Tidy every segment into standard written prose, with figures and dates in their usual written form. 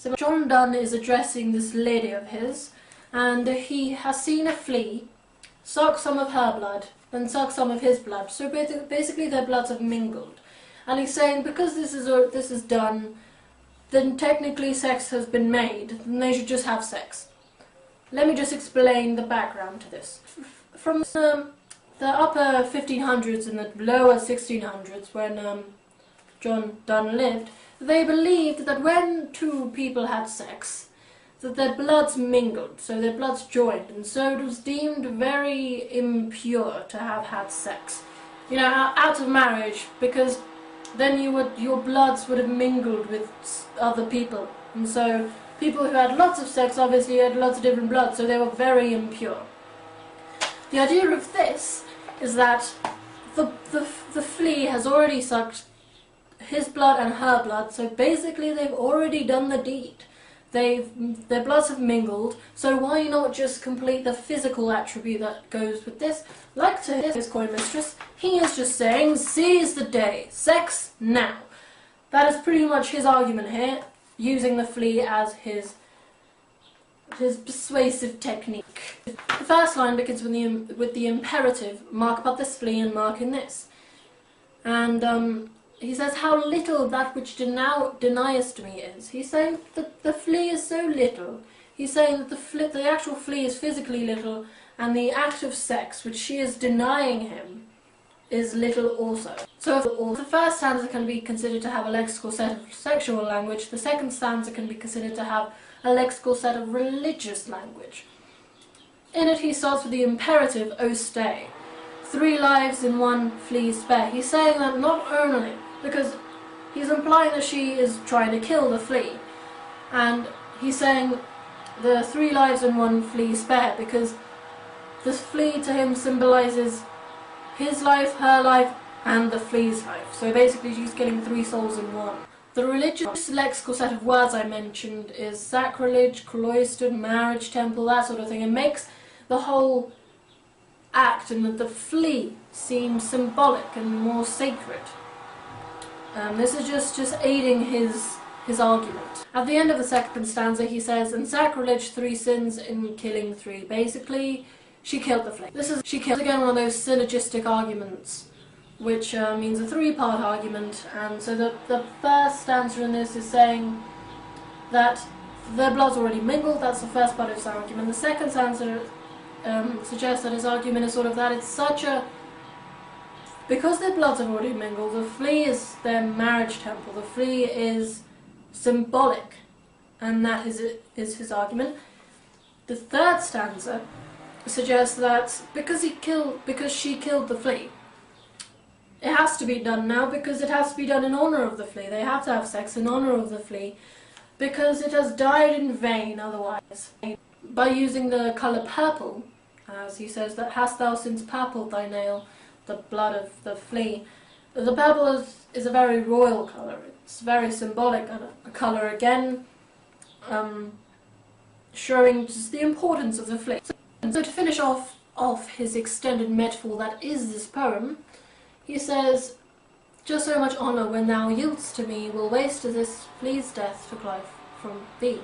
So John Donne is addressing this lady of his, and he has seen a flea suck some of her blood and suck some of his blood. So basically their bloods have mingled. And he's saying because this is done, then technically sex has been made, then they should just have sex. Let me just explain the background to this. From the upper 1500s and the lower 1600s, when John Donne lived, they believed that when two people had sex, that their bloods mingled, so their bloods joined, and so it was deemed very impure to have had sex. You know, out of marriage, because then your bloods would have mingled with other people, and so people who had lots of sex obviously had lots of different bloods, so they were very impure. The idea of this is that the flea has already sucked his blood and her blood, so basically they've already done the deed. Their bloods have mingled, so why not just complete the physical attribute that goes with this? Like to his coin mistress, he is just saying, seize the day, sex now. That is pretty much his argument here, using the flea as his persuasive technique. The first line begins with the imperative, mark about this flea and mark in this. And he says how little that which deniest me is. He's saying that the flea is so little. He's saying that the actual flea is physically little, and the act of sex, which she is denying him, is little also. So the first stanza can be considered to have a lexical set of sexual language, the second stanza can be considered to have a lexical set of religious language. In it he starts with the imperative, O stay. 3 lives in 1 flea spare. He's saying that not only because he's implying that she is trying to kill the flea, and he's saying the 3 lives in 1 flea spare because the flea to him symbolizes his life, her life, and the flea's life. So basically she's killing 3 souls in 1. The religious lexical set of words I mentioned is sacrilege, cloistered, marriage, temple, that sort of thing. It makes the whole act and the flea seem symbolic and more sacred. This is just aiding his argument. At the end of the second stanza he says, in sacrilege 3 sins, in killing 3. Basically, she killed the flea. She killed, again, one of those syllogistic arguments, which means a 3-part argument, and so the first stanza in this is saying that their blood's already mingled. That's the first part of his argument. The second stanza suggests that his argument is sort of that it's such a... Because their bloods have already mingled, the flea is their marriage temple, the flea is symbolic, and that is his argument. The third stanza suggests that because she killed the flea, it has to be done now because it has to be done in honour of the flea. They have to have sex in honour of the flea because it has died in vain otherwise. By using the colour purple, as he says, that hast thou since purpled thy nail, the blood of the flea. The purple is a very royal colour. It's very symbolic, a colour again, showing just the importance of the flea. So to finish off his extended metaphor that is this poem, he says, just so much honour when thou yield'st to me will waste to this flea's death took life from thee.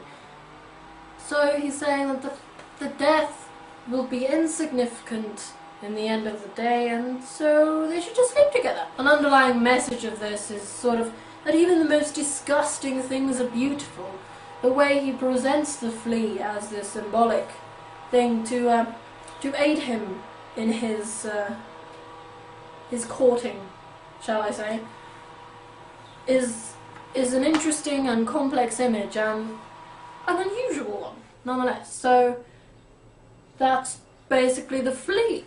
So he's saying that the death will be insignificant in the end of the day, and so they should just sleep together. An underlying message of this is sort of that even the most disgusting things are beautiful. The way he presents the flea as this symbolic thing to aid him in his courting, shall I say, is an interesting and complex image, and an unusual one nonetheless. So that's basically the flea.